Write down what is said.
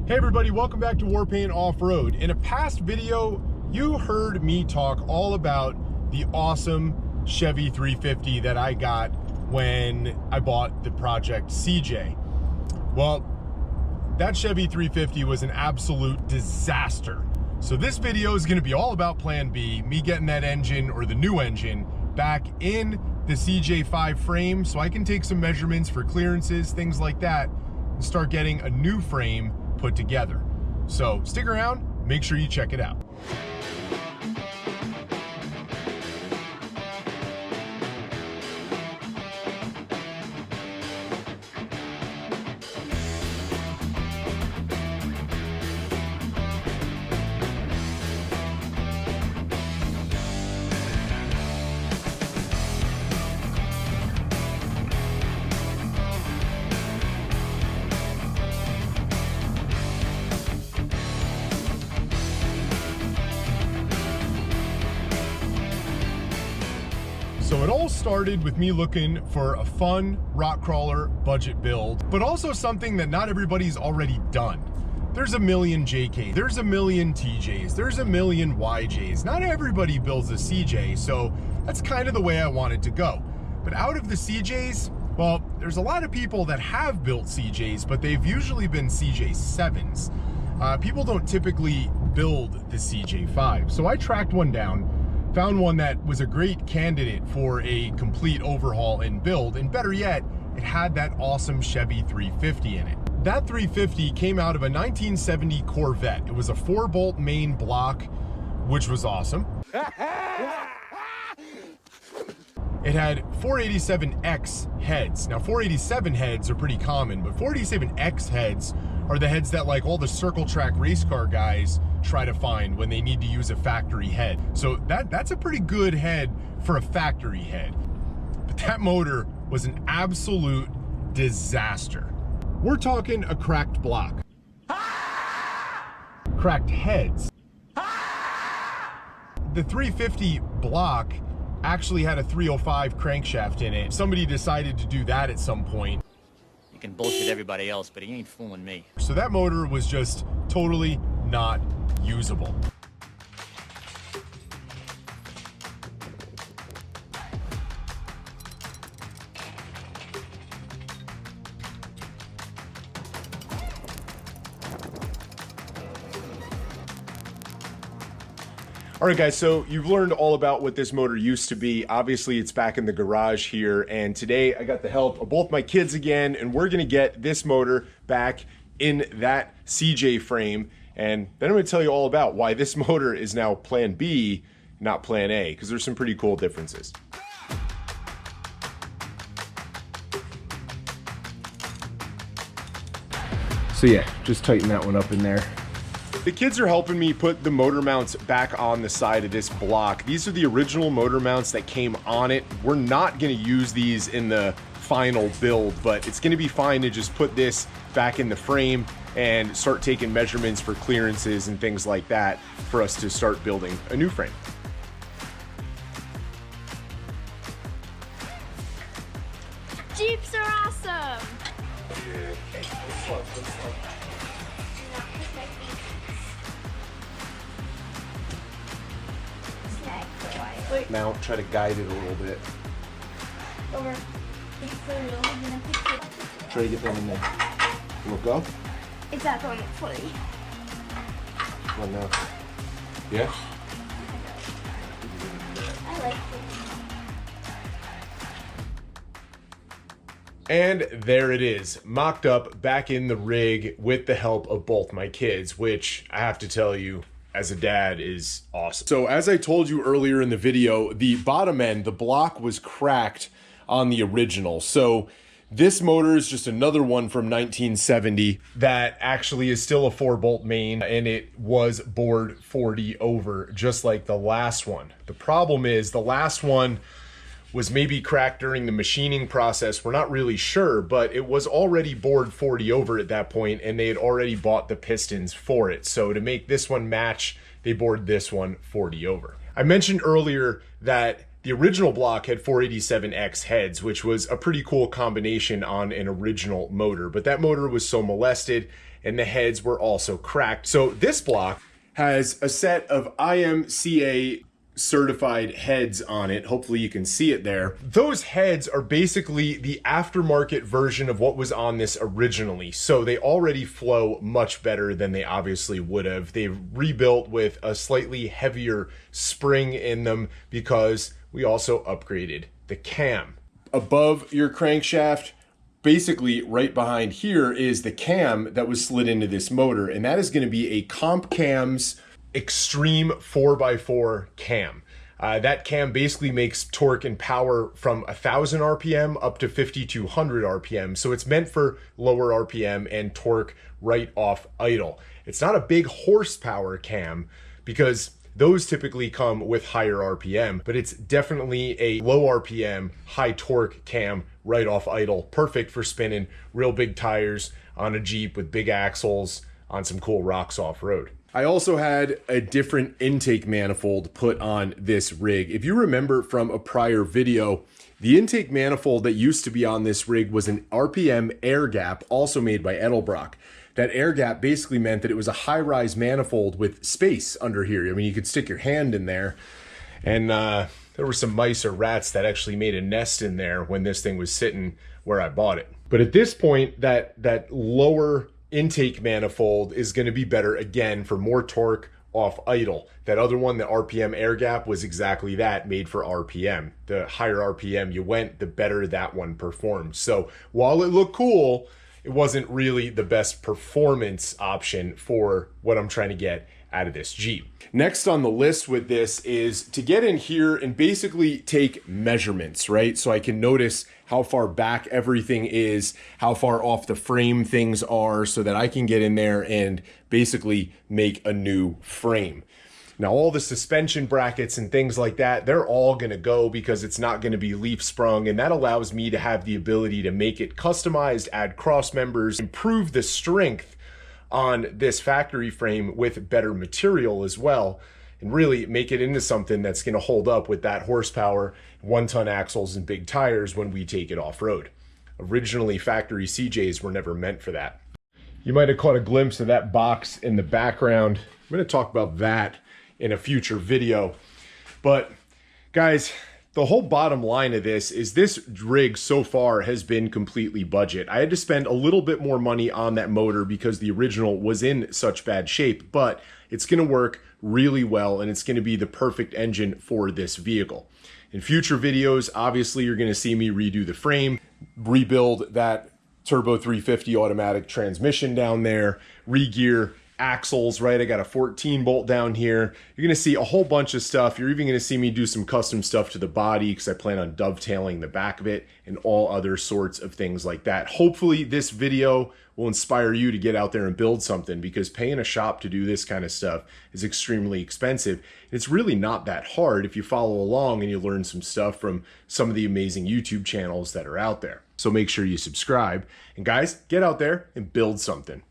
Hey everybody, welcome back to Warpaint Off-Road. In a past video, you heard me talk all about the awesome Chevy 350 that I got when I bought the Project CJ. Well, that Chevy 350 was an absolute disaster. So this video is gonna be all about Plan B, me getting that engine, or the new engine, back in the CJ5 frame so I can take some measurements for clearances, things like that, and start getting a new frame put together. So stick around, make sure you check it out. So it all started with me looking for a fun rock crawler budget build, but also something that not everybody's already done. There's a million JKs, there's a million TJs, there's a million YJs. Not everybody builds a CJ, so that's kind of the way I wanted to go. But out of the CJs, well, there's a lot of people that have built CJs, but they've usually been CJ7s. People don't typically build the CJ5. So I tracked one down, found one that was a great candidate for a complete overhaul and build, and better yet, it had that awesome Chevy 350 in it. That 350 came out of a 1970 Corvette. It was a 4-bolt main block, which was awesome. It had 487X heads. Now 487 heads are pretty common, but 487X heads are the heads that like all the circle track race car guys try to find when they need to use a factory head. So that's a pretty good head for a factory head. But that motor was an absolute disaster. We're talking a cracked block, cracked heads. The 350 block actually had a 305 crankshaft in it. Somebody decided to do that at some point. You can bullshit everybody else, but he ain't fooling me. So that motor was just totally not usable. All right guys, so you've learned all about what this motor used to be. Obviously it's back in the garage here, and today I got the help of both my kids again, and we're gonna get this motor back in that CJ frame, and then I'm gonna tell you all about why this motor is now Plan B, not Plan A, because there's some pretty cool differences. So yeah, just tighten that one up in there. The kids are helping me put the motor mounts back on the side of this block. These are the original motor mounts that came on it. We're not gonna use these in the final build, but it's gonna be fine to just put this back in the frame and start taking measurements for clearances and things like that for us to start building a new frame. Jeeps are awesome! Mount, try to guide it a little bit. Over. Try to get them in there. Will it go? It's not going fully. Come on now. Yeah? I like it. And there it is, mocked up back in the rig with the help of both my kids, which I have to tell you, as a dad, is awesome. So as I told you earlier in the video, the bottom end, the block was cracked on the original. So this motor is just another one from 1970 that actually is still a 4-bolt main, and it was bored 40 over, just like the last one. The problem is the last one was maybe cracked during the machining process. We're not really sure, but it was already bored 40 over at that point, and they had already bought the pistons for it. So to make this one match, they bored this one 40 over. I mentioned earlier that the The original block had 487X heads, which was a pretty cool combination on an original motor, but that motor was so molested and the heads were also cracked. So this block has a set of IMCA certified heads on it. Hopefully you can see it there. Those heads are basically the aftermarket version of what was on this originally. So they already flow much better than they obviously would have. They've rebuilt with a slightly heavier spring in them because we also upgraded the cam. Above your crankshaft, basically right behind here, is the cam that was slid into this motor, and that is going to be a Comp Cam's Extreme 4x4 cam. That cam basically makes torque and power from 1,000 RPM up to 5,200 RPM. So it's meant for lower RPM and torque right off idle. It's not a big horsepower cam because those typically come with higher RPM, but it's definitely a low RPM, high torque cam right off idle. Perfect for spinning real big tires on a Jeep with big axles on some cool rocks off-road. I also had a different intake manifold put on this rig. If you remember from a prior video, the intake manifold that used to be on this rig was an RPM air gap, also made by Edelbrock. That air gap basically meant that it was a high-rise manifold with space under here. I mean, you could stick your hand in there, and there were some mice or rats that actually made a nest in there when this thing was sitting where I bought it. But at this point, that lower intake manifold is going to be better again for more torque off idle. That other one, the RPM air gap, was exactly that, made for RPM. The higher RPM you went, the better that one performed. So while it looked cool, it wasn't really the best performance option for what I'm trying to get out of this Jeep. Next on the list with this is to get in here and basically take measurements, right? So I can notice how far back everything is, how far off the frame things are, so that I can get in there and basically make a new frame. Now, all the suspension brackets and things like that, they're all gonna go because it's not gonna be leaf sprung, and that allows me to have the ability to make it customized, add cross members, improve the strength on this factory frame with better material as well, and really make it into something that's gonna hold up with that horsepower, 1-ton axles and big tires when we take it off-road. Originally, factory CJs were never meant for that. You might have caught a glimpse of that box in the background. I'm gonna talk about that in a future video. But guys, the whole bottom line of this is this rig so far has been completely budget. I had to spend a little bit more money on that motor because the original was in such bad shape, but it's gonna work really well and it's gonna be the perfect engine for this vehicle. In future videos, obviously you're gonna see me redo the frame, rebuild that turbo 350 automatic transmission down there, re-gear axles, right? I got a 14 bolt down here. You're gonna see a whole bunch of stuff. You're even gonna see me do some custom stuff to the body because I plan on dovetailing the back of it and all other sorts of things like that. Hopefully this video will inspire you to get out there and build something, because paying a shop to do this kind of stuff is extremely expensive. It's really not that hard if you follow along and you learn some stuff from some of the amazing YouTube channels that are out there. So make sure you subscribe, and guys, get out there and build something.